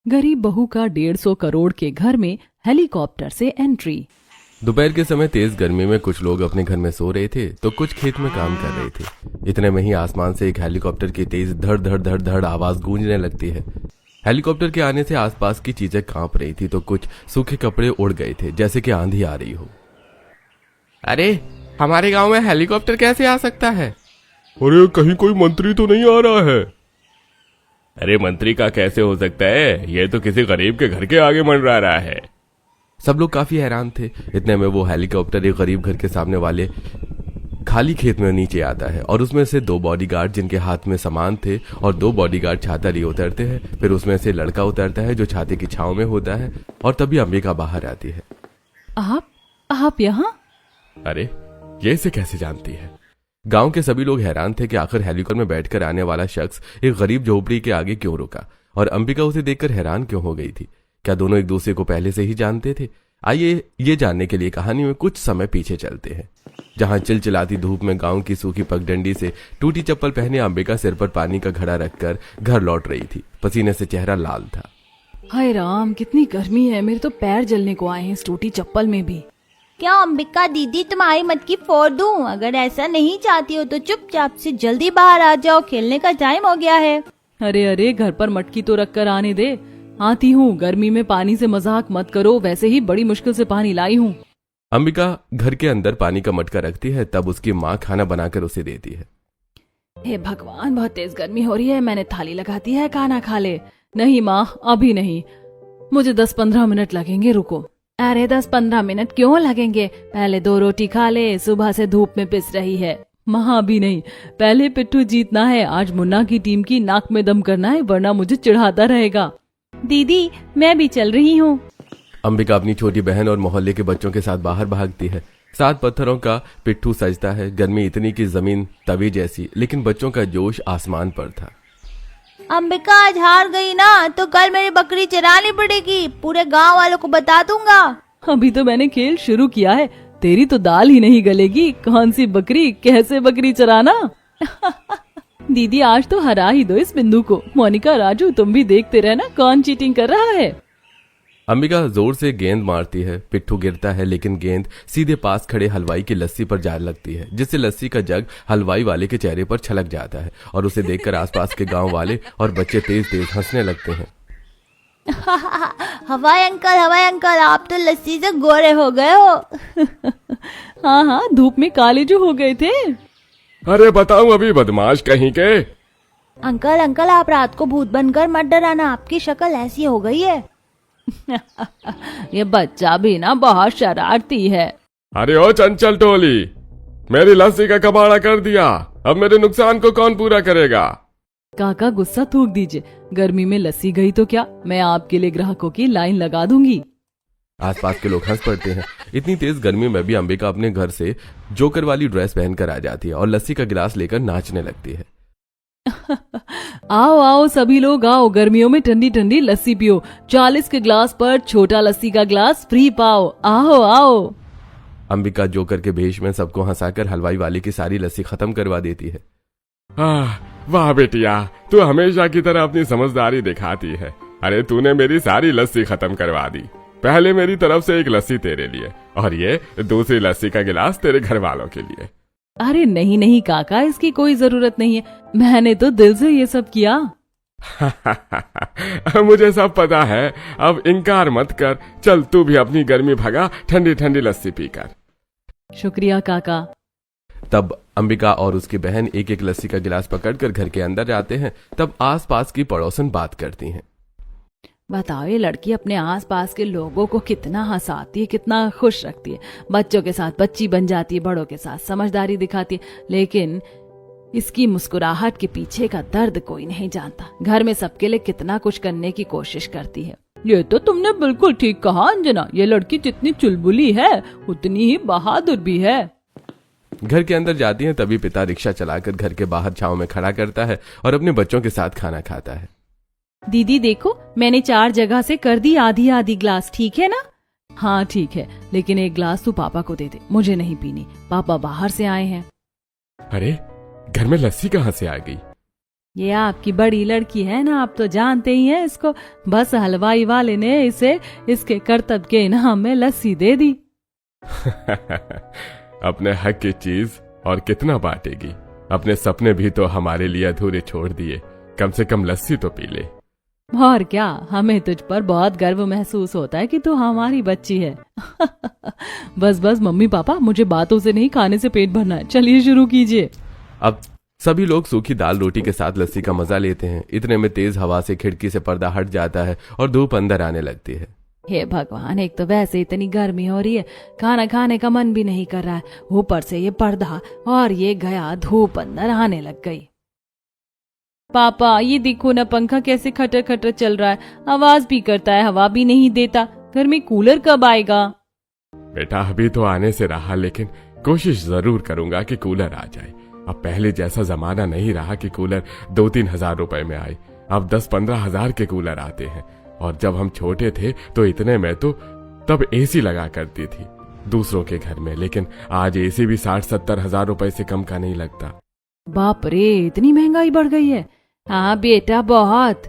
गरीब बहू का 150 करोड़ के घर में हेलीकॉप्टर से एंट्री। दोपहर के समय तेज गर्मी में कुछ लोग अपने घर में सो रहे थे तो कुछ खेत में काम कर रहे थे। इतने में ही आसमान से एक हेलीकॉप्टर की तेज धड़ धड़ धड़ धड़ आवाज गूंजने लगती है। हेलीकॉप्टर के आने से आसपास की चीजें कांप रही थी तो कुछ सूखे कपड़े उड़ गए थे जैसे कि आंधी आ रही हो। अरे हमारे गांव में हेलीकॉप्टर कैसे आ सकता है? अरे कहीं कोई मंत्री तो नहीं आ रहा है? अरे मंत्री का कैसे हो सकता है, ये तो किसी गरीब के घर के आगे मंडरा रहा है। सब लोग काफी हैरान थे। इतने में वो हेलीकॉप्टर एक गरीब घर के सामने वाले खाली खेत में नीचे आता है और उसमें से 2 बॉडीगार्ड जिनके हाथ में सामान थे और 2 बॉडीगार्ड छाता लिए उतरते हैं। फिर उसमें से लड़का उतरता है जो छाते की छांव में होता है और तभी अंबिका बाहर आती है। आप यहाँ? अरे ये इसे कैसे जानती है? गांव के सभी लोग हैरान थे कि आखिर हेलीकॉप्टर में बैठकर आने वाला शख्स एक गरीब झोपड़ी के आगे क्यों रुका और अंबिका उसे देखकर हैरान क्यों हो गई थी। क्या दोनों एक दूसरे को पहले से ही जानते थे? आइए ये जानने के लिए कहानी में कुछ समय पीछे चलते हैं, जहां चिलचिलाती धूप में गांव की सूखी पगडंडी से टूटी चप्पल पहने अंबिका सिर पर पानी का घड़ा रखकर घर लौट रही थी। पसीने से चेहरा लाल था। हाय राम, कितनी गर्मी है, मेरे तो पैर जलने को आए हैं इस टूटी चप्पल में भी। क्या अंबिका दीदी तुम्हारी मत की फोड़ दूं? अगर ऐसा नहीं चाहती हो तो चुपचाप से जल्दी बाहर आ जाओ, खेलने का टाइम हो गया है। अरे घर पर मटकी तो रख कर आने दे। आती हूँ, गर्मी में पानी से मजाक मत करो, वैसे ही बड़ी मुश्किल से पानी लाई हूँ। अंबिका घर के अंदर पानी का मटका रखती है, तब उसकी माँ खाना बनाकर उसे देती है। हे भगवान, बहुत तेज गर्मी हो रही है, मैंने थाली लगाती है, खाना खा ले। नहीं माँ, अभी नहीं, मुझे 10-15 मिनट लगेंगे, रुको। अरे 10-15 मिनट क्यों लगेंगे, पहले 2 रोटी खा ले, सुबह से धूप में पिस रही है। माँ भी नहीं, पहले पिट्ठू जीतना है, आज मुन्ना की टीम की नाक में दम करना है, वरना मुझे चिढ़ाता रहेगा। दीदी मैं भी चल रही हूँ। अंबिका अपनी छोटी बहन और मोहल्ले के बच्चों के साथ बाहर भागती है। 7 पत्थरों का पिट्ठू सजता है। गर्मी इतनी की जमीन तवी जैसी, लेकिन बच्चों का जोश आसमान पर था। अंबिका आज हार गई ना तो कल मेरी बकरी चरानी पड़ेगी, पूरे गांव वालों को बता दूंगा। अभी तो मैंने खेल शुरू किया है, तेरी तो दाल ही नहीं गलेगी। कौन सी बकरी, कैसे बकरी चराना? दीदी आज तो हरा ही दो इस बिंदु को। मोनिका, राजू, तुम भी देखते रहना कौन चीटिंग कर रहा है। अंबिका जोर से गेंद मारती है, पिट्ठू गिरता है, लेकिन गेंद सीधे पास खड़े हलवाई की लस्सी पर जा लगती है, जिससे लस्सी का जग हलवाई वाले के चेहरे पर छलक जाता है और उसे देखकर आसपास के गांव वाले और बच्चे तेज तेज हंसने लगते हैं। हवाई अंकल, आप तो लस्सी से गोरे हो गए हो। हाँ, धूप में काले जो हो गए थे। अरे बताऊं अभी, बदमाश कहीं के। अंकल आप रात को भूत बनकर मत डराना, आपकी शक्ल ऐसी हो गई है। ये बच्चा भी ना बहुत शरारती है। अरे ओ चंचल टोली, मेरी लस्सी का कबाड़ा कर दिया, अब मेरे नुकसान को कौन पूरा करेगा? काका गुस्सा थूक दीजिए, गर्मी में लस्सी गई तो क्या, मैं आपके लिए ग्राहकों की लाइन लगा दूंगी। आसपास के लोग हंस पड़ते हैं। इतनी तेज गर्मी में भी अंबिका अपने घर से जोकर वाली ड्रेस पहनकर आ जाती है और लस्सी का गिलास लेकर नाचने लगती है। आओ सभी लोग आओ, गर्मियों में ठंडी ठंडी लस्सी पियो। 40 के ग्लास पर छोटा लस्सी का ग्लास फ्री पाओ, आओ। अंबिका जोकर के भेष में सबको हंसाकर हलवाई वाले की सारी लस्सी खत्म करवा देती है। वाह बेटिया, तू हमेशा की तरह अपनी समझदारी दिखाती है। अरे तूने मेरी सारी लस्सी खत्म करवा दी। पहले मेरी तरफ से एक लस्सी तेरे लिए और ये दूसरी लस्सी का गिलास तेरे घर वालों के लिए। अरे नहीं काका, इसकी कोई जरूरत नहीं है, मैंने तो दिल से ये सब किया। मुझे सब पता है, अब इनकार मत कर। चल तू भी अपनी गर्मी भगा ठंडी ठंडी लस्सी पीकर। शुक्रिया काका। तब अंबिका और उसकी बहन एक एक लस्सी का गिलास पकड़कर घर के अंदर जाते हैं। तब आसपास की पड़ोसन बात करती हैं। बताओ, ये लड़की अपने आसपास के लोगों को कितना हंसाती है, कितना खुश रखती है। बच्चों के साथ बच्ची बन जाती है, बड़ों के साथ समझदारी दिखाती है, लेकिन इसकी मुस्कुराहट के पीछे का दर्द कोई नहीं जानता। घर में सबके लिए कितना कुछ करने की कोशिश करती है। ये तो तुमने बिल्कुल ठीक कहा अंजना, ये लड़की जितनी चुलबुली है उतनी ही बहादुर भी है। घर के अंदर जाती हैं, तभी पिता रिक्शा चलाकर घर के बाहर छांव में खड़ा करता है और अपने बच्चों के साथ खाना खाता है। दीदी देखो, मैंने 4 जगह से कर दी आधी ग्लास, ठीक है ना? हाँ ठीक है, लेकिन एक ग्लास तू पापा को दे दे, मुझे नहीं पीनी, पापा बाहर से आए हैं। अरे घर में लस्सी कहाँ से आ गई? ये आपकी बड़ी लड़की है ना, आप तो जानते ही हैं इसको। बस हलवाई वाले ने इसे इसके कर्तव्य के इनाम में लस्सी दे दी। अपने हक की चीज और कितना बांटेगी। अपने सपने भी तो हमारे लिए अधूरे छोड़ दिए, कम से कम लस्सी तो पी ले। और क्या, हमें तुझ पर बहुत गर्व महसूस होता है कि तू हमारी बच्ची है। बस बस मम्मी पापा, मुझे बातों से नहीं खाने से पेट भरना है, चलिए शुरू कीजिए। अब सभी लोग सूखी दाल रोटी के साथ लस्सी का मजा लेते हैं। इतने में तेज हवा से खिड़की से पर्दा हट जाता है और धूप अंदर आने लगती है। हे भगवान, एक तो वैसे इतनी गर्मी हो रही है, खाना खाने का मन भी नहीं कर रहा है, ऊपर से ये पर्दा और ये गया धूप अंदर आने लग गई। पापा ये देखो ना, पंखा कैसे खटर खटर चल रहा है, आवाज भी करता है, हवा भी नहीं देता। घर में कूलर कब आएगा? बेटा अभी तो आने से रहा, लेकिन कोशिश जरूर करूंगा कि कूलर आ जाए। अब पहले जैसा जमाना नहीं रहा कि कूलर 2-3 हजार रुपए में आए। अब 10-15 हजार के कूलर आते हैं। और जब हम छोटे थे तो इतने में तो तब एसी लगा करती थी दूसरों के घर में, लेकिन आज एसी भी 60-70 हजार रुपए से कम का नहीं लगता। बाप रे, इतनी महंगाई बढ़ गई है। हाँ बेटा, बहुत।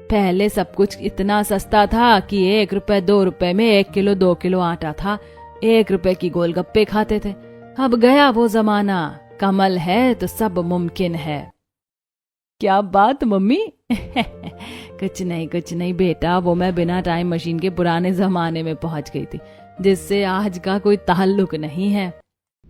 पहले सब कुछ इतना सस्ता था कि 1 रुपए 2 रुपए में 1 किलो 2 किलो आटा था, 1 रुपए की गोलगप्पे खाते थे। अब गया वो जमाना, कमल है तो सब मुमकिन है। क्या बात मम्मी? कुछ नहीं बेटा, वो मैं बिना टाइम मशीन के पुराने जमाने में पहुंच गई थी, जिससे आज का कोई ताल्लुक नहीं है।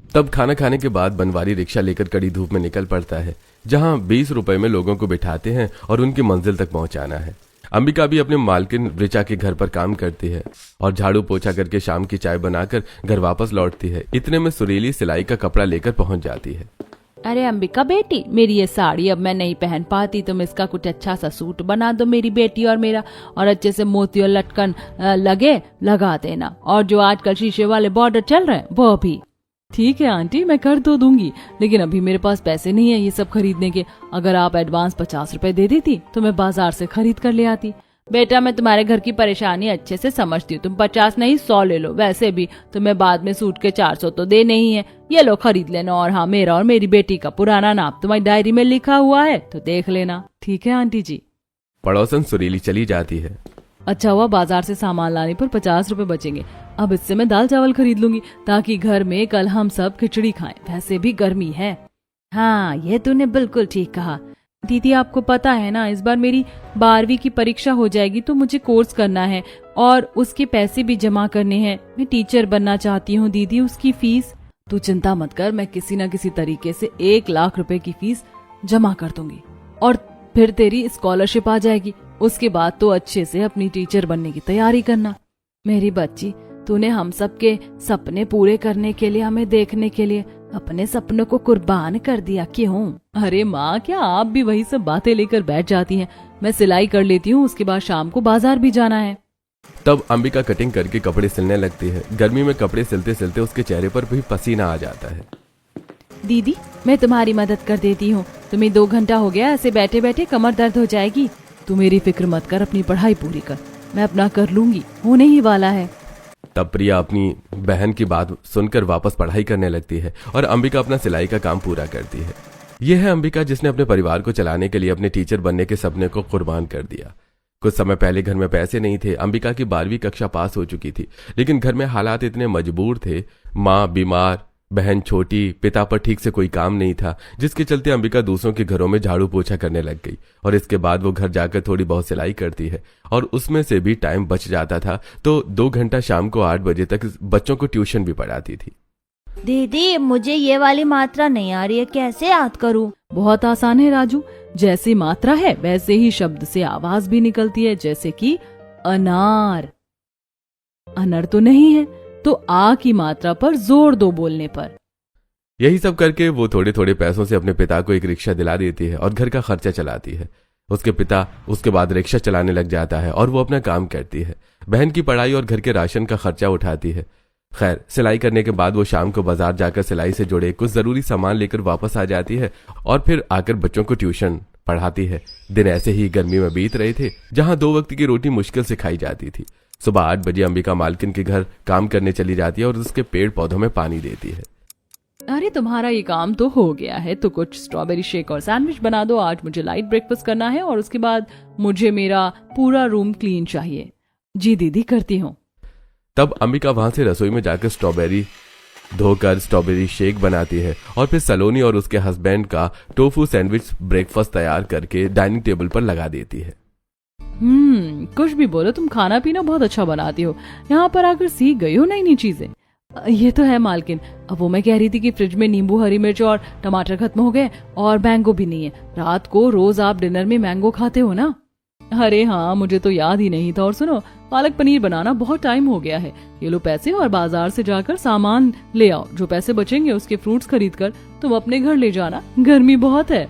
तब खाना खाने के बाद बनवारी रिक्शा लेकर कड़ी धूप में निकल पड़ता है, जहां 20 रुपए में लोगों को बिठाते हैं और उनकी मंजिल तक पहुंचाना है। अंबिका भी अपने मालकिन ऋचा के घर पर काम करती है और झाड़ू पोछा करके शाम की चाय बनाकर घर वापस लौटती है। इतने में सुरीली सिलाई का कपड़ा लेकर पहुंच जाती है। अरे अंबिका बेटी, मेरी ये साड़ी अब मैं नहीं पहन पाती, तुम इसका कुछ अच्छा सा सूट बना दो मेरी बेटी और मेरा, और अच्छे से मोती और लटकन लगा देना, और जो आजकल शीशे वाले बॉर्डर चल रहे हैं वो भी। ठीक है आंटी, मैं कर तो दूंगी, लेकिन अभी मेरे पास पैसे नहीं है ये सब खरीदने के। अगर आप एडवांस 50 रुपए दे देती तो मैं बाजार से खरीद कर ले आती। बेटा मैं तुम्हारे घर की परेशानी अच्छे से समझती हूँ, तुम 50 नहीं 100 ले लो, वैसे भी तुम्हें बाद में सूट के 400 तो दे नहीं है, ये लो खरीद लेना। और हाँ, मेरा और मेरी बेटी का पुराना नाप तुम्हारी डायरी में लिखा हुआ है तो देख लेना। ठीक है आंटी जी। पड़ोसन सुरीली चली जाती है। अच्छा हुआ बाजार से सामान लाने पर 50 रुपए बचेंगे। अब इससे मैं दाल चावल खरीद लूंगी ताकि घर में कल हम सब खिचड़ी खाएं, वैसे भी गर्मी है। हाँ ये तूने बिल्कुल ठीक कहा। दीदी आपको पता है ना, इस बार मेरी 12वीं की परीक्षा हो जाएगी तो मुझे कोर्स करना है और उसके पैसे भी जमा करने हैं। मैं टीचर बनना चाहती हूँ दीदी, उसकी फीस। तू चिंता मत कर, मैं किसी न किसी तरीके से 1 लाख रुपए की फीस जमा कर दूंगी और फिर तेरी स्कॉलरशिप आ जाएगी। उसके बाद तो अच्छे से अपनी टीचर बनने की तैयारी करना। मेरी बच्ची, तूने हम सब के सपने पूरे करने के लिए, हमें देखने के लिए अपने सपनों को कुर्बान कर दिया, क्यों? अरे माँ, क्या आप भी वही सब बातें लेकर बैठ जाती हैं? मैं सिलाई कर लेती हूँ, उसके बाद शाम को बाजार भी जाना है। तब अंबिका कटिंग करके कपड़े सिलने लगती है। गर्मी में कपड़े सिलते सिलते उसके चेहरे पर भी पसीना आ जाता है। दीदी मैं तुम्हारी मदद कर देती हूँ, तुम्हें 2 घंटा हो गया ऐसे बैठे बैठे, कमर दर्द हो जाएगी। तू मेरी फिक्र मत कर, अपनी पढ़ाई पूरी कर, मैं अपना कर लूंगी, होने ही वाला है। तब प्रिया अपनी बहन की बात सुनकर वापस पढ़ाई करने लगती है और अंबिका अपना सिलाई का काम पूरा करती है। यह है अंबिका जिसने अपने परिवार को चलाने के लिए अपने टीचर बनने के सपने को कुर्बान कर दिया। कुछ समय पहले घर में पैसे नहीं थे। अंबिका की 12वीं कक्षा पास हो चुकी थी, लेकिन घर में हालात इतने मजबूर थे, माँ बीमार, बहन छोटी, पिता पर ठीक से कोई काम नहीं था, जिसके चलते अंबिका दूसरों के घरों में झाड़ू पोछा करने लग गई। और इसके बाद वो घर जाकर थोड़ी बहुत सिलाई करती है और उसमें से भी टाइम बच जाता था तो 2 घंटा शाम को 8 बजे तक बच्चों को ट्यूशन भी पढ़ाती थी। दीदी मुझे ये वाली मात्रा नहीं आ रही है, कैसे याद करूं? बहुत आसान है राजू, जैसी मात्रा है वैसे ही शब्द से आवाज भी निकलती है, जैसे कि अनार। अनर तो नहीं है तो आ की मात्रा पर जोर दो बोलने पर। यही सब करके वो थोड़े थोड़े पैसों से अपने पिता को एक रिक्शा दिला देती है और घर का खर्चा चलाती है। उसके पिता उसके बाद रिक्शा चलाने लग जाता है और वो अपना काम करती है। बहन की पढ़ाई और घर के राशन का खर्चा उठाती है। खैर, सिलाई करने के बाद वो शाम को बाजार जाकर सिलाई से जुड़े कुछ जरूरी सामान लेकर वापस आ जाती है और फिर आकर बच्चों को ट्यूशन पढ़ाती है। दिन ऐसे ही गर्मी में बीत रहे थे, जहां 2 वक्त की रोटी मुश्किल से खाई जाती थी। सुबह 8 बजे अंबिका मालकिन के घर काम करने चली जाती है और उसके पेड़ पौधों में पानी देती है। अरे तुम्हारा ये काम तो हो गया है, तो कुछ स्ट्रॉबेरी शेक और सैंडविच बना दो। आज मुझे लाइट ब्रेकफास्ट करना है और उसके बाद मुझे मेरा पूरा रूम क्लीन चाहिए। जी दीदी, करती हूँ। तब अंबिका वहां से रसोई में जाकर स्ट्रॉबेरी धोकर स्ट्रॉबेरी शेक बनाती है और फिर सलोनी और उसके हस्बैंड का टोफू सैंडविच ब्रेकफास्ट तैयार करके डाइनिंग टेबल पर लगा देती है। कुछ भी बोलो, तुम खाना पीना बहुत अच्छा बनाती हो। यहाँ पर आकर सीख गई हो नई नई चीजें। ये तो है मालकिन। अब वो मैं कह रही थी कि फ्रिज में नींबू, हरी मिर्च और टमाटर खत्म हो गए और मैंगो भी नहीं है। रात को रोज आप डिनर में मैंगो खाते हो ना? अरे हाँ, मुझे तो याद ही नहीं था। और सुनो, पालक पनीर बनाना बहुत टाइम हो गया है। ये लो पैसे और बाजार से जाकर सामान ले आओ। जो पैसे बचेंगे उसके फ्रूट्स खरीद कर तुम अपने घर ले जाना, गर्मी बहुत है।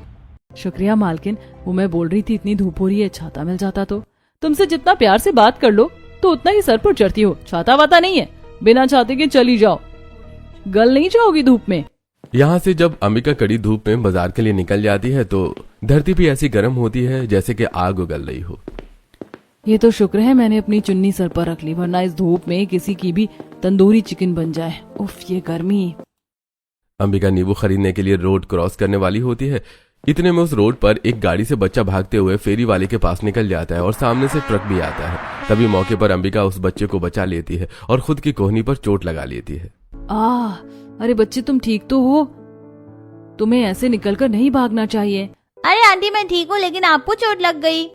शुक्रिया मालकिन। वो मैं बोल रही थी, इतनी धूप हो रही है, छाता मिल जाता तो। तुमसे जितना प्यार से बात कर लो तो उतना ही सर पर चढ़ती हो। छाता वाता नहीं है, बिना छाते के चली जाओ, गल नहीं जाओगी धूप में। यहाँ से जब अंबिका कड़ी धूप में बाजार के लिए निकल जाती है तो धरती भी ऐसी गर्म होती है जैसे कि आग उगल रही हो। ये तो शुक्र है मैंने अपनी चुन्नी सर पर रख ली, वरना इस धूप में किसी की भी तंदूरी चिकन बन जाए। उफ, ये गर्मी। अंबिका नींबू खरीदने के लिए रोड क्रॉस करने वाली होती है। इतने में उस रोड पर एक गाड़ी से बच्चा भागते हुए फेरी वाले के पास निकल जाता है और सामने से ट्रक भी आता है। तभी मौके पर अंबिका उस बच्चे को बचा लेती है और खुद की कोहनी पर चोट लगा लेती है। अरे बच्चे, तुम ठीक तो हो? तुम्हें ऐसे निकलकर नहीं भागना चाहिए। अरे आंटी, मैं ठीक हूँ, लेकिन आपको चोट लग गई।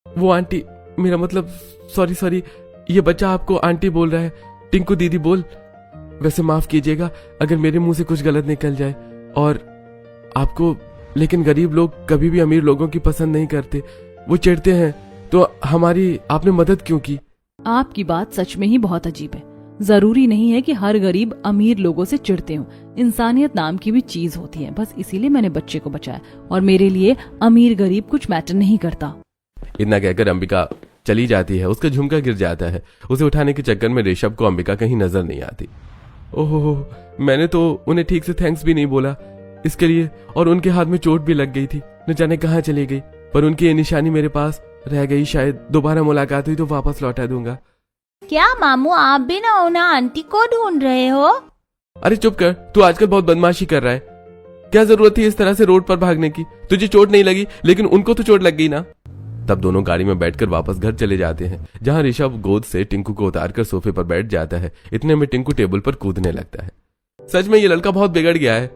वो आंटी, मेरा मतलब सॉरी, ये बच्चा आपको आंटी बोल रहा है। टिंकू दीदी बोल। वैसे माफ कीजिएगा अगर मेरे मुंह से कुछ गलत निकल जाए और आपको, लेकिन गरीब लोग कभी भी अमीर लोगों की पसंद नहीं करते, वो चिढ़ते हैं। तो हमारी आपने मदद क्यों की? आपकी बात सच में ही बहुत अजीब है। जरूरी नहीं है कि हर गरीब अमीर लोगों से चिढ़ते हो। इंसानियत नाम की भी चीज होती है। बस इसीलिए मैंने बच्चे को बचाया और मेरे लिए अमीर गरीब कुछ मैटर नहीं करता। इतना कहकर अंबिका चली जाती है। उसका झुमका गिर जाता है। उसे उठाने के चक्कर में ऋषभ को अंबिका कहीं नजर नहीं आती। ओहो, मैंने तो उन्हें ठीक से थैंक्स भी नहीं बोला इसके लिए, और उनके हाथ में चोट भी लग गई थी। न जाने कहाँ चली गई, पर उनकी ये निशानी मेरे पास रह गई। शायद दोबारा मुलाकात हुई तो वापस लौटा दूंगा। क्या मामू, आप भी ना आंटी को ढूंढ रहे हो? अरे चुप कर, तू आजकल बहुत बदमाशी कर रहा है। क्या जरूरत थी इस तरह से रोड पर भागने की? तुझे चोट नहीं लगी, लेकिन उनको तो चोट लग गई ना। तब दोनों गाड़ी में बैठकर वापस घर चले जाते हैं, जहां ऋषभ गोद से टिंकू को उतारकर सोफे पर बैठ जाता है। इतने में टिंकू टेबल पर कूदने लगता है। सच में ये लड़का बहुत बिगड़ गया है,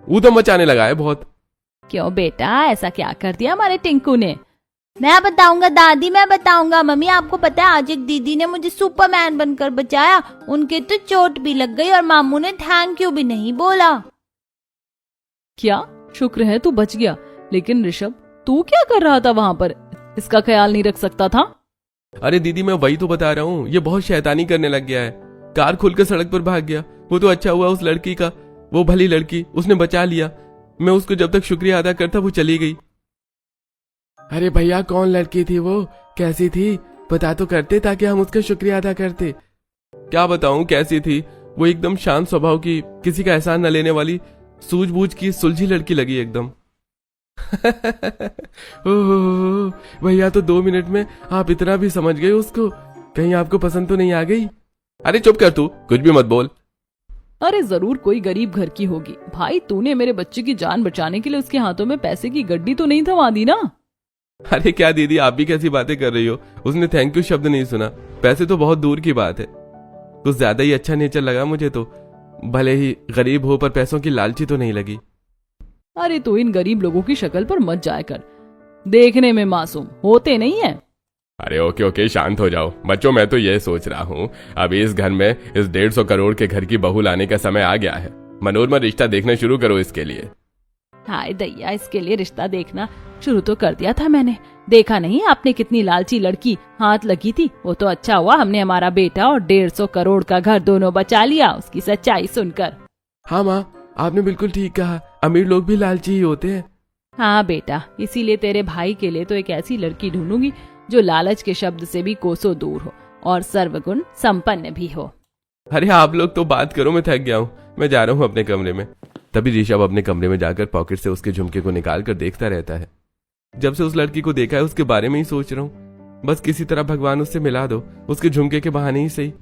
ऊधम मचाने लगा है बहुत। क्यों बेटा, ऐसा क्या कर दिया हमारे टिंकू ने? मैं बताऊंगा दादी, मैं बताऊंगा। मम्मी, आपको पता है आज एक दीदी ने मुझे सुपरमैन बनकर बचाया। उनके तो चोट भी लग गई और मामू ने थैंक यू भी नहीं बोला। क्या? शुक्र है तू बच गया। लेकिन ऋषभ, तू क्या कर रहा था वहाँ पर? इसका ख्याल नहीं रख सकता था? अरे दीदी, मैं वही तो बता रहा हूँ, ये बहुत शैतानी करने लग गया है। कार खोलकर सड़क पर भाग गया। वो तो अच्छा हुआ उस लड़की का, वो भली लड़की, उसने बचा लिया। मैं उसको जब तक शुक्रिया अदा करता वो चली गई। अरे भैया, कौन लड़की थी वो? कैसी थी? बता तो करते ताकि हम उसका शुक्रिया अदा करते। क्या बताऊं कैसी थी? वो एकदम शांत स्वभाव की, किसी का एहसान न लेने वाली, सूझबूझ की सुलझी लड़की लगी एकदम। ओह भैया, तो 2 मिनट में आप इतना भी समझ गए उसको? कहीं आपको पसंद तो नहीं आ गई? अरे चुप कर तू, कुछ भी मत बोल। अरे जरूर कोई गरीब घर की होगी। भाई, तूने मेरे बच्चे की जान बचाने के लिए उसके हाथों में पैसे की गड्डी तो नहीं थमा दी ना? अरे क्या दीदी, आप भी कैसी बातें कर रही हो? उसने थैंक यू शब्द नहीं सुना। पैसे तो बहुत दूर की बात है। कुछ ज्यादा ही अच्छा नेचर लगा मुझे तो। भले ही गरीब हो, पर पैसों की लालची तो नहीं लगी। अरे तो इन गरीब लोगों की शक्ल पर मत जाया कर, देखने में मासूम होते नहीं है। अरे ओके, शांत हो जाओ बच्चों। मैं तो ये सोच रहा हूँ, अभी इस घर में इस 150 करोड़ के घर की बहू लाने का समय आ गया है। मनोरमा रिश्ता देखना शुरू करो इसके लिए। हाय दैया, इसके लिए रिश्ता देखना शुरू तो कर दिया था मैंने। देखा नहीं आपने कितनी लालची लड़की हाथ लगी थी? वो तो अच्छा हुआ हमने हमारा बेटा और 150 करोड़ का घर दोनों बचा लिया उसकी सच्चाई सुनकर। हाँ माँ, आपने बिल्कुल ठीक कहा। अमीर लोग भी लालची ही होते हैं। हाँ बेटा, इसीलिए तेरे भाई के लिए तो एक ऐसी लड़की ढूंढूंगी जो लालच के शब्द से भी कोसों दूर हो और सर्वगुण संपन्न भी हो। अरे आप लोग तो बात करो, मैं थक गया हूँ। मैं जा रहा हूँ अपने कमरे में। तभी ऋषभ अपने कमरे में जाकर पॉकेट से उसके झुमके को निकाल कर देखता रहता है। जब से उस लड़की को देखा है उसके बारे में ही सोच रहा हूँ। बस किसी तरह भगवान उससे मिला दो, उसके झुमके के बहाने ही सही।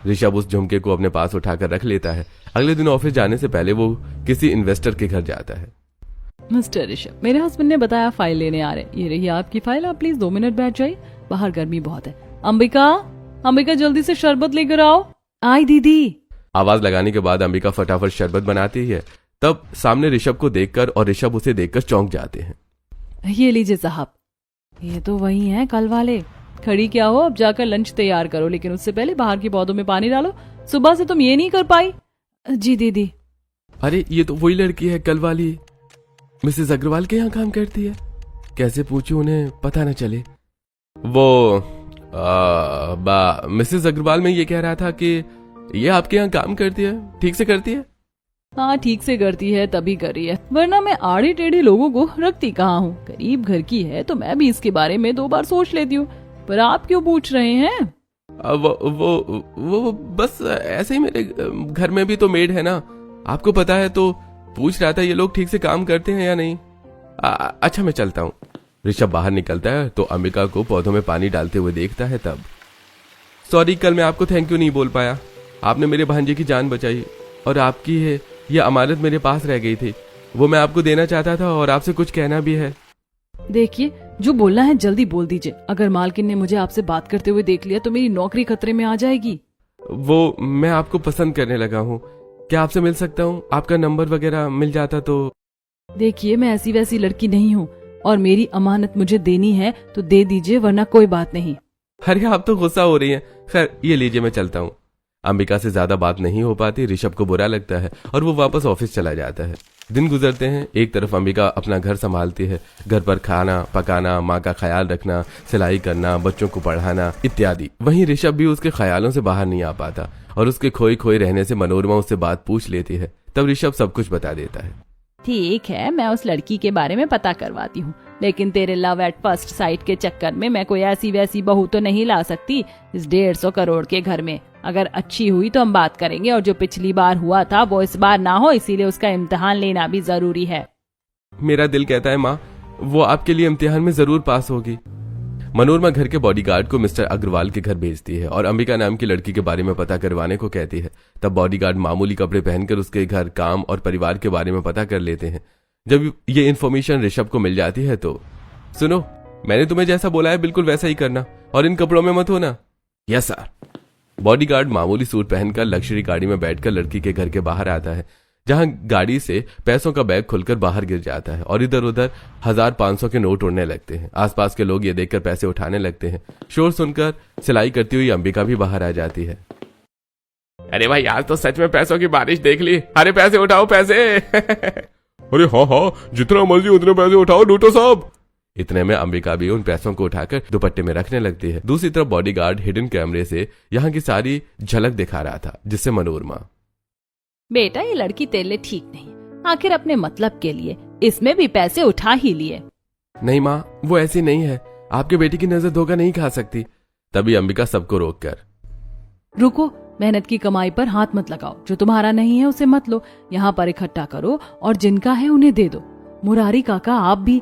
ऋषभ उस झुमके को अपने पास उठाकर रख लेता है। अगले दिन ऑफिस जाने से पहले वो किसी इन्वेस्टर के घर जाता है। मिस्टर ऋषभ, मेरे हस्बैंड ने बताया फाइल लेने आ रहे। ये रही आपकी फाइल, आप प्लीज 2 मिनट बैठ जाइए, बाहर गर्मी बहुत है। अंबिका, अंबिका जल्दी से शरबत लेकर आओ। आई दीदी। आवाज लगाने के बाद अंबिका फटाफट शरबत बनाती है। तब सामने ऋषभ को देखकर और ऋषभ उसे देखकर चौंक जाते हैं। ये लीजिए साहब, ये तो वही हैं कल वाले। खड़ी क्या हो, अब जाकर लंच तैयार करो, लेकिन उससे पहले बाहर के पौधों में पानी डालो। सुबह से तुम ये नहीं कर पाई। जी दीदी। अरे ये तो वही लड़की है कल वाली, मिसेस अग्रवाल के यहाँ काम करती है। कैसे पूछूं उन्हें पता न चले। वो मिसेस अग्रवाल में ये कह रहा था कि ये आपके यहाँ काम करती है, ठीक से करती है? हाँ ठीक से करती है, तभी कर रही है, वरना मैं आड़े टेढ़े लोगों को रखती कहाँ हूँ। गरीब घर की है तो मैं भी इसके बारे में 2 बार सोच लेती हूँ, पर आप क्यों पूछ रहे हैं? वो बस ऐसे ही, मेरे घर में भी तो मेड है ना, आपको पता है, तो पूछ रहा था ये लोग ठीक से काम करते हैं या नहीं। अच्छा मैं चलता हूँ। ऋषभ बाहर निकलता है तो अंबिका को पौधों में पानी डालते हुए देखता है। तब सॉरी, कल मैं आपको थैंक यू नहीं बोल पाया। आपने मेरे भांजे की जान बचाई और आपकी है ये अमानत मेरे पास रह गई थी, वो मैं आपको देना चाहता था और आपसे कुछ कहना भी है। देखिए, जो बोलना है जल्दी बोल दीजिए। अगर मालकिन ने मुझे आपसे बात करते हुए देख लिया तो मेरी नौकरी खतरे में आ जाएगी। वो मैं आपको पसंद करने लगा हूँ, क्या आपसे मिल सकता हूँ? आपका नंबर वगैरह मिल जाता तो। देखिए, मैं ऐसी वैसी लड़की नहीं हूँ और मेरी अमानत मुझे देनी है तो दे दीजिए, वरना कोई बात नहीं। अरे आप तो गुस्सा हो रही हैं। खैर ये लीजिए, मैं चलता हूँ। अंबिका से ज्यादा बात नहीं हो पाती, ऋषभ को बुरा लगता है और वो वापस ऑफिस चला जाता है। दिन गुजरते हैं। एक तरफ अंबिका अपना घर संभालती है, घर पर खाना पकाना, माँ का ख्याल रखना, सिलाई करना, बच्चों को पढ़ाना इत्यादि। वहीं ऋषभ भी उसके ख्यालों से बाहर नहीं आ पाता और उसके खोए खोए रहने से मनोरमा उससे बात पूछ लेती है। तब ऋषभ सब कुछ बता देता है। ठीक है, मैं उस लड़की के बारे में पता करवाती हूँ, लेकिन तेरे लव एट फर्स्ट साइट के चक्कर में मैं कोई ऐसी वैसी बहू तो नहीं ला सकती इस 150 करोड़ के घर में। अगर अच्छी हुई तो हम बात करेंगे, और जो पिछली बार हुआ था वो इस बार ना हो, इसीलिए उसका इम्तिहान लेना भी जरूरी है। मेरा दिल कहता है माँ, वो आपके लिए इम्तिहान में जरूर पास होगी। मनोरमा घर के बॉडीगार्ड को मिस्टर अग्रवाल के घर भेजती है और अंबिका नाम की लड़की के बारे में पता करवाने को कहती है। तब बॉडीगार्ड मामूली कपड़े पहनकर उसके घर काम और परिवार के बारे में पता कर लेते हैं। जब ये इन्फॉर्मेशन ऋषभ को मिल जाती है तो, सुनो, मैंने तुम्हें जैसा बोला है बिल्कुल वैसा ही करना और इन कपड़ों में मत होना। Yes sir. बॉडीगार्ड मामूली सूट पहनकर लग्जरी गाड़ी में बैठकर लड़की के घर के बाहर आता है, जहां गाड़ी से पैसों का बैग खुलकर बाहर गिर जाता है और इधर उधर 1000-500 के नोट उड़ने लगते हैं। आसपास के लोग ये देखकर पैसे उठाने लगते हैं। शोर सुनकर सिलाई करती हुई अंबिका भी बाहर आ जाती है। अरे भाई, आज तो सच में पैसों की बारिश देख ली। अरे पैसे उठाओ, पैसे। अरे हाँ, जितना मर्जी उतने पैसे उठाओ, लूटो सब। इतने में अंबिका भी उन पैसों को उठाकर दुपट्टे में रखने लगती है। दूसरी तरफ बॉडीगार्ड हिडन कैमरे से यहाँ की सारी झलक दिखा रहा था, जिससे मनोरमा, बेटा ये लड़की तेरे लिए ठीक नहीं, आखिर अपने मतलब के लिए इसमें भी पैसे उठा ही लिए। नहीं माँ, वो ऐसी नहीं है, आपके बेटी की नजर धोखा नहीं खा सकती। तभी अंबिका सबको रोककर, रुको, मेहनत की कमाई पर हाथ मत लगाओ, जो तुम्हारा नहीं है उसे मत लो, यहाँ पर इकट्ठा करो और जिनका है उन्हें दे दो। मुरारी काका आप भी।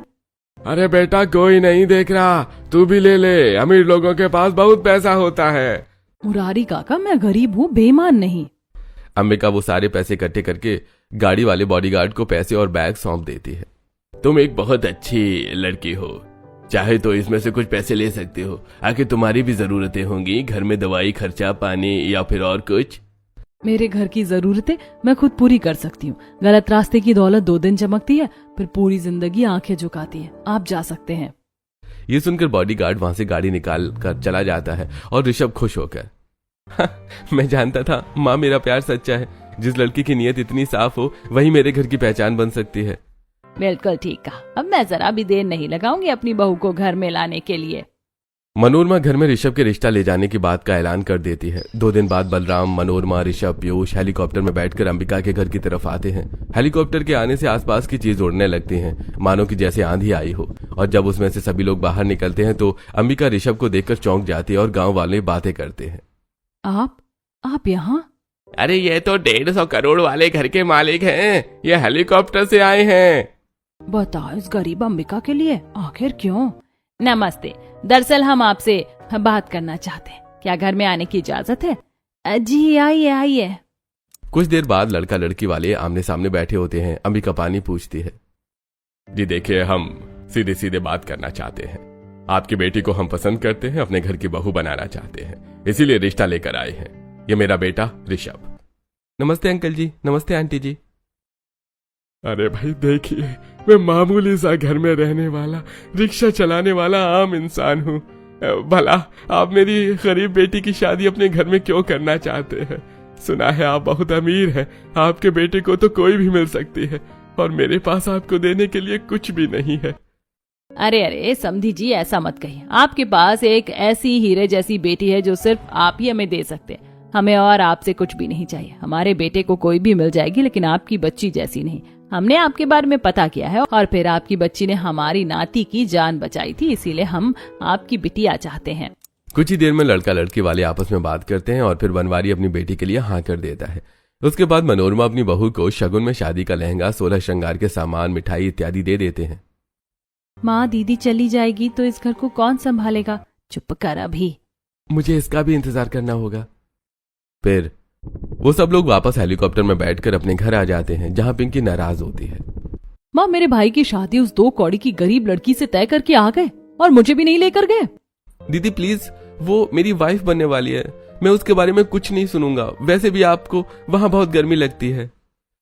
अरे बेटा, कोई नहीं देख रहा, तू भी ले ले, अमीर लोगों के पास बहुत पैसा होता है। मुरारी काका, मैं गरीब हूँ, बेईमान नहीं। अंबिका वो सारे पैसे इकट्ठे करके गाड़ी वाले बॉडीगार्ड को पैसे और बैग सौंप देती है। तुम एक बहुत अच्छी लड़की हो, चाहे तो इसमें से कुछ पैसे ले सकते हो, आखिर तुम्हारी भी जरूरतें होंगी, घर में दवाई, खर्चा पानी या फिर और कुछ। मेरे घर की जरूरतें मैं खुद पूरी कर सकती हूँ। गलत रास्ते की दौलत 2 दिन चमकती है, फिर पूरी जिंदगी आंखें झुकाती है। आप जा सकते हैं। ये सुनकर बॉडीगार्ड वहां से गाड़ी निकाल कर चला जाता है और ऋषभ खुश होकर, मैं जानता था माँ मेरा प्यार सच्चा है, जिस लड़की की नीयत इतनी साफ हो वही मेरे घर की पहचान बन सकती है। बिल्कुल ठीक कहा, अब मैं जरा भी देर नहीं लगाऊंगी अपनी बहू को घर में लाने के लिए। मनोरमा घर में ऋषभ के रिश्ता ले जाने की बात का ऐलान कर देती है। 2 दिन बाद बलराम, मनोरमा, ऋषभ, पीयूष हेलीकॉप्टर में बैठकर अंबिका के घर की तरफ आते हैं। हेलीकॉप्टर के आने से आसपास की चीज उड़ने लगती हैं, मानो कि जैसे आंधी आई हो। और जब उसमें से सभी लोग बाहर निकलते हैं तो अंबिका ऋषभ को देखकर चौंक जाती है और गांव वाले बातें करते हैं। आप यहाँ? अरे ये तो 150 करोड़ वाले घर के मालिक हैं, ये हेलीकॉप्टर से आए हैं। बताओ, इस गरीब अंबिका के लिए आखिर क्यों? नमस्ते, दरअसल हम आपसे बात करना चाहते हैं, क्या घर में आने की इजाजत है? जी आइए आइए। कुछ देर बाद लड़का लड़की वाले आमने सामने बैठे होते हैं। अंबिका पानी पूछती है। जी देखिए, हम सीधे सीधे बात करना चाहते हैं। आपकी बेटी को हम पसंद करते हैं, अपने घर की बहू बनाना चाहते हैं, इसीलिए रिश्ता लेकर आए हैं। ये मेरा बेटा ऋषभ। नमस्ते अंकल जी, नमस्ते आंटी जी। अरे भाई देखिए, मैं मामूली सा घर में रहने वाला, रिक्शा चलाने वाला आम इंसान हूँ। भला आप मेरी गरीब बेटी की शादी अपने घर में क्यों करना चाहते हैं? सुना है आप बहुत अमीर हैं, आपके बेटे को तो कोई भी मिल सकती है, और मेरे पास आपको देने के लिए कुछ भी नहीं है। अरे अरे समधी जी, ऐसा मत कहिए। आपके पास एक ऐसी हीरे जैसी बेटी है जो सिर्फ आप ही हमें दे सकते हैं। हमें और आपसे कुछ भी नहीं चाहिए। हमारे बेटे को कोई भी मिल जाएगी, लेकिन आपकी बच्ची जैसी नहीं। हमने आपके बारे में पता किया है और फिर आपकी बच्ची ने हमारी नाती की जान बचाई थी, इसीलिए हम आपकी बिटिया चाहते हैं। कुछ ही देर में लड़का लड़की वाले आपस में बात करते हैं और फिर बनवारी अपनी बेटी के लिए हाँ कर देता है। उसके बाद मनोरमा अपनी बहू को शगुन में शादी का लहंगा, 16 श्रृंगार के सामान, मिठाई इत्यादि दे देते हैं। माँ दीदी चली जाएगी तो इस घर को कौन संभालेगा? चुप कर अभी। मुझे इसका भी इंतजार करना होगा। फिर वो सब लोग वापस हेलीकॉप्टर में बैठकर अपने घर आ जाते हैं, जहां पिंकी नाराज होती है। माँ मेरे भाई की शादी उस 2 कौड़ी की गरीब लड़की से तय करके आ गए और मुझे भी नहीं लेकर गए। दीदी प्लीज, वो मेरी वाइफ बनने वाली है, मैं उसके बारे में कुछ नहीं सुनूंगा। वैसे भी आपको वहां बहुत गर्मी लगती है।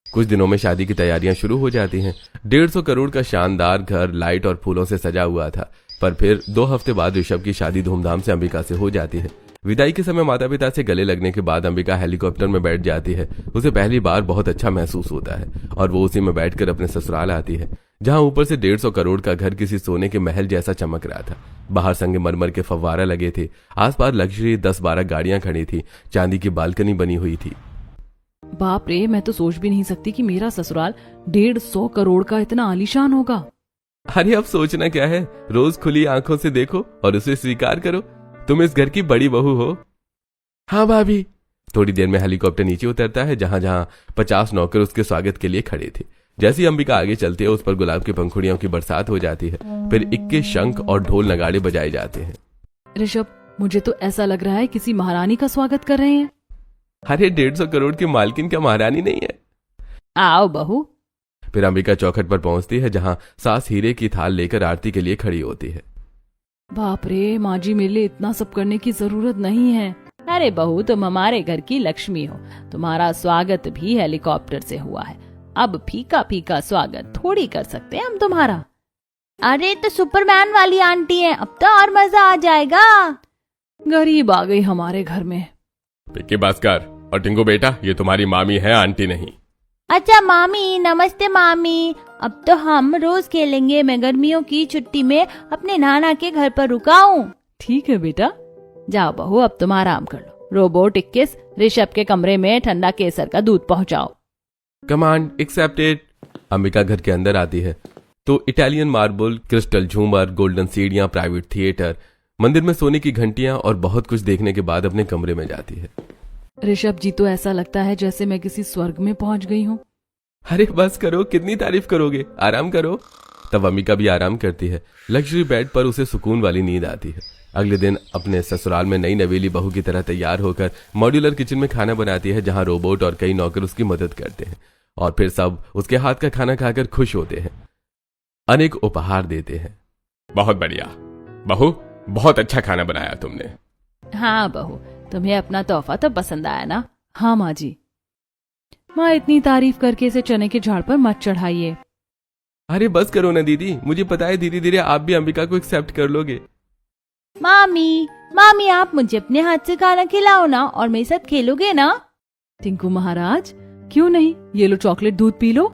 कुछ दिनों में शादी की तैयारियां शुरू हो जाती हैं। 150 करोड़ का शानदार घर लाइट और फूलों से सजा हुआ था। पर फिर 2 हफ्ते बाद ऋषभ की शादी धूमधाम से अंबिका से हो जाती है। विदाई के समय माता पिता से गले लगने के बाद अंबिका हेलीकॉप्टर में बैठ जाती है। उसे पहली बार बहुत अच्छा महसूस होता है और वो उसी में बैठकर अपने ससुराल आती है, जहां ऊपर से 150 करोड़ का घर किसी सोने के महल जैसा चमक रहा था। बाहर संगमरमर के फव्वारा लगे थे। आसपास लग्जरी 10-12 गाड़ियां खड़ी थी। चांदी की बालकनी बनी हुई थी। बाप रे, मैं तो सोच भी नहीं सकती कि मेरा ससुराल 150 करोड़ का इतना आलीशान होगा। अरे अब सोचना क्या है, रोज खुली आंखों से देखो और उसे स्वीकार करो। तुम इस घर की बड़ी बहू हो। हाँ भाभी। थोड़ी देर में हेलीकॉप्टर नीचे उतरता है, जहां जहां 50 नौकर उसके स्वागत के लिए खड़े थे। जैसी अंबिका आगे चलती है, उस पर गुलाब की पंखुड़ियों की बरसात हो जाती है। फिर 21 शंख और ढोल नगाड़े बजाए जाते हैं। ऋषभ, मुझे तो ऐसा लग रहा है किसी महारानी का स्वागत कर रहे हैं। अरे 150 करोड़ की मालकिन क्या महारानी नहीं है? आओ बहू। फिर अंबिका चौखट पर पहुंचती है, जहां सास हीरे की थाल लेकर आरती के लिए खड़ी होती है। बाप रे, माँ जी मेरे लिए इतना सब करने की जरूरत नहीं है। अरे बहू, तुम हमारे घर की लक्ष्मी हो। तुम्हारा स्वागत भी हेलीकॉप्टर से हुआ है। अब फीका फीका स्वागत थोड़ी कर सकते हैं हम तुम्हारा। अरे तो सुपरमैन वाली आंटी है, अब तो और मजा आ जाएगा। गरीब आ गई हमारे घर में। पिक्की भास्कर और टिंकू बेटा, ये तुम्हारी मामी है, आंटी नहीं। अच्छा मामी, नमस्ते मामी। अब तो हम रोज खेलेंगे। मैं गर्मियों की छुट्टी में अपने नाना के घर पर रुका हूँ। ठीक है बेटा, जाओ बहू, अब तुम आराम कर लो। रोबोट 21 ऋषभ के कमरे में ठंडा केसर का दूध पहुंचाओ। Command accepted. अंबिका घर के अंदर आती है तो इटालियन मार्बल, क्रिस्टल झूमर, गोल्डन सीढ़ियां, प्राइवेट थिएटर, मंदिर में सोने की घंटियां और बहुत कुछ देखने के बाद अपने कमरे में जाती है। ऋषभ जी, तो ऐसा लगता है जैसे मैं किसी स्वर्ग में पहुंच गई हूँ। अरे बस करो, कितनी तारीफ करोगे, आराम करो। तब अंबिका भी आराम करती है। लग्जरी बेड पर उसे सुकून वाली नींद आती है। अगले दिन अपने ससुराल में नई नवेली बहू की तरह तैयार होकर मॉड्यूलर किचन में खाना बनाती है, जहां रोबोट और कई नौकर उसकी मदद करते हैं और फिर सब उसके हाथ का खाना खाकर खुश होते हैं, अनेक उपहार देते हैं। बहुत बढ़िया बहू, बहुत अच्छा खाना बनाया तुमने। हाँ बहू, तुम्हें अपना तोहफा तो पसंद आया ना? हाँ माँ जी। माँ, इतनी तारीफ करके इसे चने के झाड़ पर मत चढ़ाइए। अरे बस करो ना दीदी, मुझे पता है धीरे धीरे आप भी अंबिका को एक्सेप्ट कर लोगे। मामी, मामी आप मुझे अपने हाथ से खाना खिलाओ ना, और मेरे साथ खेलोगे ना? टिंकू महाराज, क्यों नहीं, ये लो चॉकलेट दूध पी लो।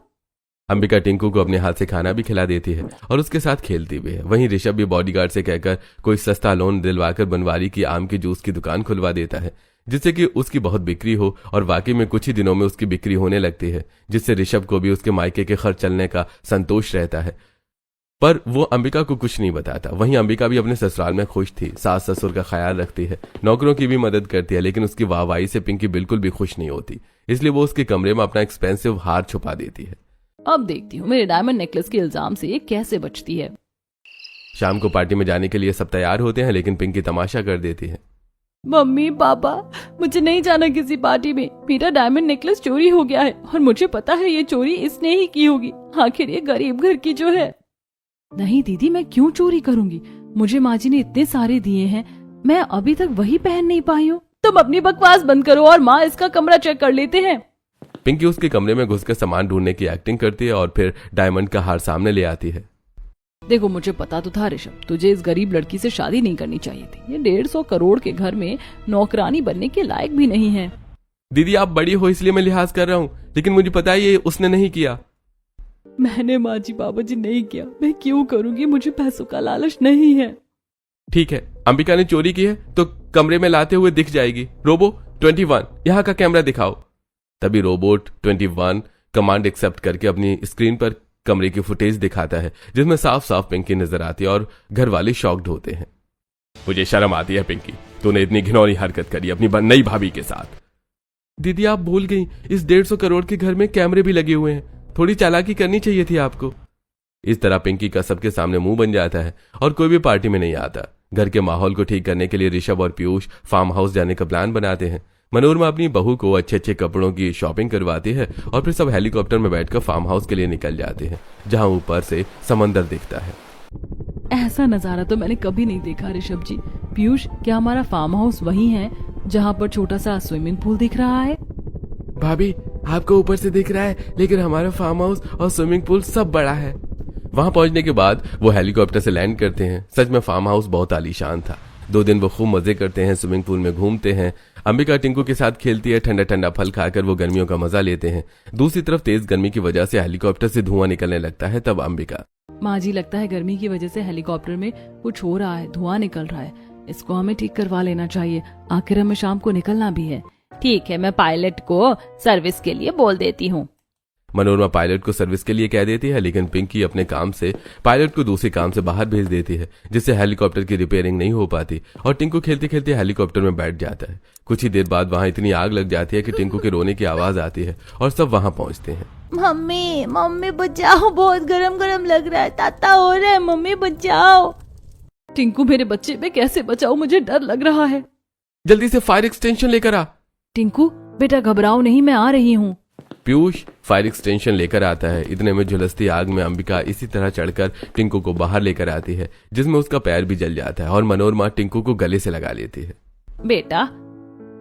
अंबिका टिंकू को अपने हाथ से खाना भी खिला देती है और उसके साथ खेलती भी है। वहीं ऋषभ भी बॉडीगार्ड से कहकर कोई सस्ता लोन दिलवाकर बनवारी की आम के जूस की दुकान खुलवा देता है, जिससे कि उसकी बहुत बिक्री हो। और वाकई में कुछ ही दिनों में उसकी बिक्री होने लगती है, जिससे ऋषभ को भी उसके मायके के खर्च चलने का संतोष रहता है। पर वो अंबिका को कुछ नहीं बताता। वहीं अंबिका भी अपने ससुराल में खुश थी। सास ससुर का ख्याल रखती है, नौकरों की भी मदद करती है, लेकिन उसकी वाहवाही से पिंकी बिल्कुल भी खुश नहीं होती। इसलिए वो उसके कमरे में अपना एक्सपेंसिव हार छुपा देती है। अब देखती हूँ मेरे डायमंड नेकलेस के इल्जाम से ये कैसे बचती है। शाम को पार्टी में जाने के लिए सब तैयार होते हैं, लेकिन पिंकी तमाशा कर देती है। मम्मी पापा, मुझे नहीं जाना किसी पार्टी में। मेरा डायमंड नेकलेस चोरी हो गया है और मुझे पता है ये चोरी इसने ही की होगी। आखिर ये गरीब घर की जो है। नहीं दीदी, मैं क्यों चोरी करूंगी? मुझे माँ जी ने इतने सारे दिए हैं, मैं अभी तक वही पहन नहीं पाई हूँ। तुम अपनी बकवास बंद करो और माँ इसका कमरा चेक कर लेते हैं। पिंकी उसके कमरे में घुसकर सामान ढूंढने की एक्टिंग करती है और फिर डायमंड का हार सामने ले आती है। देखो, मुझे पता तो था ऋषभ, तुझे इस गरीब लड़की से शादी नहीं करनी चाहिए थी। ये 150 करोड़ के घर में नौकरानी बनने के लायक भी नहीं है। दीदी आप बड़ी हो इसलिए मैं लिहाज कर रहा हूँ, लेकिन मुझे पता है ये उसने नहीं किया। मैंने माँ जी बाबा जी नहीं किया, मैं क्यों करूंगी? मुझे पैसों का लालच नहीं है। ठीक है, अंबिका ने चोरी की है तो कमरे में लाते हुए दिख जाएगी। रोबो 21 यहाँ का कैमरा दिखाओ। तभी रोबोट 21 कमांड एक्सेप्ट करके अपनी स्क्रीन पर कमरे की फुटेज दिखाता है, जिसमें साफ साफ पिंकी नजर आती है और घर वाले शॉक्ड होते हैं। मुझे शर्म आती है पिंकी, तूने इतनी घिनौनी हरकत करी अपनी नई भाभी के साथ। दीदी आप भूल गई, इस 150 करोड़ के घर में कैमरे भी लगे हुए हैं, थोड़ी चालाकी करनी चाहिए थी आपको। इस तरह पिंकी का सबके सामने मुंह बन जाता है और कोई भी पार्टी में नहीं आता। घर के माहौल को ठीक करने के लिए ऋषभ और पीयूष फार्म हाउस जाने का प्लान बनाते हैं। मनोरमा अपनी बहू को अच्छे अच्छे कपड़ों की शॉपिंग करवाती है और फिर सब हेलीकॉप्टर में बैठकर फार्म हाउस के लिए निकल जाते हैं, जहां ऊपर से समंदर दिखता है। ऐसा नजारा तो मैंने कभी नहीं देखा ऋषभ जी। पीयूष, क्या हमारा फार्म हाउस वही है जहाँ पर छोटा सा स्विमिंग पूल दिख रहा है? भाभी आपको ऊपर से दिख रहा है, लेकिन हमारा फार्म हाउस और स्विमिंग पूल सब बड़ा है। वहां पहुंचने के बाद वो हेलीकॉप्टर से लैंड करते हैं। सच में फार्म हाउस बहुत आलीशान था। 2 दिन वो खूब मजे करते हैं, स्विमिंग पूल में घूमते हैं। अंबिका टिंकू के साथ खेलती है, ठंडा ठंडा फल खाकर वो गर्मियों का मजा लेते हैं। दूसरी तरफ तेज गर्मी की वजह से हेलीकॉप्टर से धुआं निकलने लगता है। तब अंबिका, माँ जी लगता है गर्मी की वजह से हेलीकॉप्टर में कुछ हो रहा है, धुआं निकल रहा है। इसको हमें ठीक करवा लेना चाहिए, आखिर हमें शाम को निकलना भी है। ठीक है, मैं पायलट को सर्विस के लिए बोल देती हूँ। मनोरमा पायलट को सर्विस के लिए कह देती है, लेकिन पिंकी अपने काम से पायलट को दूसरे काम से बाहर भेज देती है, जिससे हेलीकॉप्टर की रिपेयरिंग नहीं हो पाती और टिंकू खेलते खेलते हेलीकॉप्टर में बैठ जाता है। कुछ ही देर बाद वहां इतनी आग लग जाती है कि टिंकू के रोने की आवाज आती है और सब वहां पहुंचते हैं। मम्मी मम्मी बचाओ, बहुत गरम गरम लग रहा है, ताता हो रहा है, मम्मी बचाओ। टिंकू, मेरे बच्चे पे कैसे बचाओ, मुझे डर लग रहा है। जल्दी से फायर एक्सटेंशन लेकर आ। टिंकू बेटा घबराओ नहीं, मैं आ रही हूँ। पीयूष फायर एक्सटेंशन लेकर आता है। इतने में झुलसती आग में अंबिका इसी तरह चढ़कर टिंकू को बाहर लेकर आती है, जिसमें उसका पैर भी जल जाता है और मनोरमा टिंकू को गले से लगा लेती है। बेटा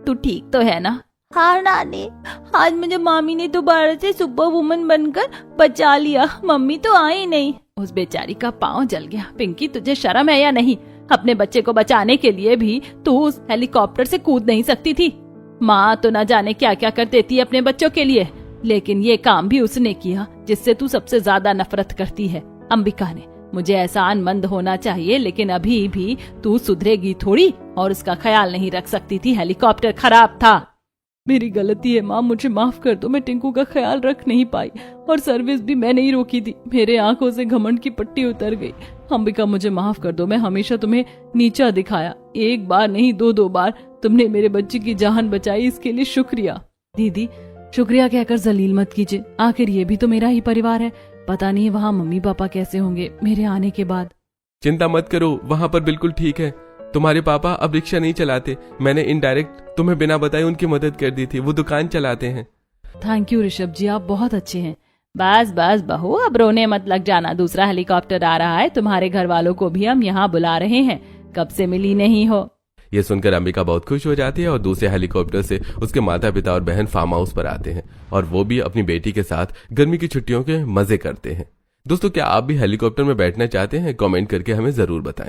तू ठीक तो है ना? हाँ नानी, आज मुझे मामी ने दोबारा से सुपर वुमन बनकर बचा लिया। मम्मी तो आई नहीं। उस बेचारी का पाँव जल गया। पिंकी, तुझे शर्म है या नहीं? अपने बच्चे को बचाने के लिए भी तू उस हेलीकॉप्टर से कूद नहीं सकती थी? माँ तो न जाने क्या क्या कर देती है अपने बच्चों के लिए, लेकिन ये काम भी उसने किया जिससे तू सबसे ज्यादा नफरत करती है, अंबिका ने। मुझे एहसानमंद होना चाहिए, लेकिन अभी भी तू सुधरेगी थोड़ी और उसका ख्याल नहीं रख सकती थी। हेलीकॉप्टर खराब था। मेरी गलती है माँ, मुझे माफ कर दो। मैं टिंकू का ख्याल रख नहीं पाई और सर्विस भी मैं नहीं रोकी थी। मेरे आंखों से घमंड की पट्टी उतर गई। अंबिका, मुझे माफ कर दो। मैं हमेशा तुम्हें नीचा दिखाया, एक बार नहीं 2-2 बार तुमने मेरे बच्चे की जान बचाई, इसके लिए शुक्रिया। दीदी, शुक्रिया कहकर जलील मत कीजिए, आखिर ये भी तो मेरा ही परिवार है। पता नहीं वहाँ मम्मी पापा कैसे होंगे मेरे आने के बाद। चिंता मत करो, वहाँ पर बिल्कुल ठीक है। तुम्हारे पापा अब रिक्शा नहीं चलाते, मैंने इनडायरेक्ट तुम्हें बिना बताए उनकी मदद कर दी थी, वो दुकान चलाते हैं। थैंक यू ऋषभ जी, आप बहुत अच्छे हैं। बस बस बहू, अब रोने मत लग जाना। दूसरा हेलीकॉप्टर आ रहा है, तुम्हारे घर वालों को भी हम यहाँ बुला रहे हैं। कब से मिली नहीं हो। ये सुनकर अंबिका बहुत खुश हो जाती है और दूसरे हेलीकॉप्टर से उसके माता पिता और बहन फार्म हाउस पर आते हैं और वो भी अपनी बेटी के साथ गर्मी की छुट्टियों के मजे करते हैं। दोस्तों, क्या आप भी हेलीकॉप्टर में बैठना चाहते हैं? कमेंट करके हमें जरूर बताएं।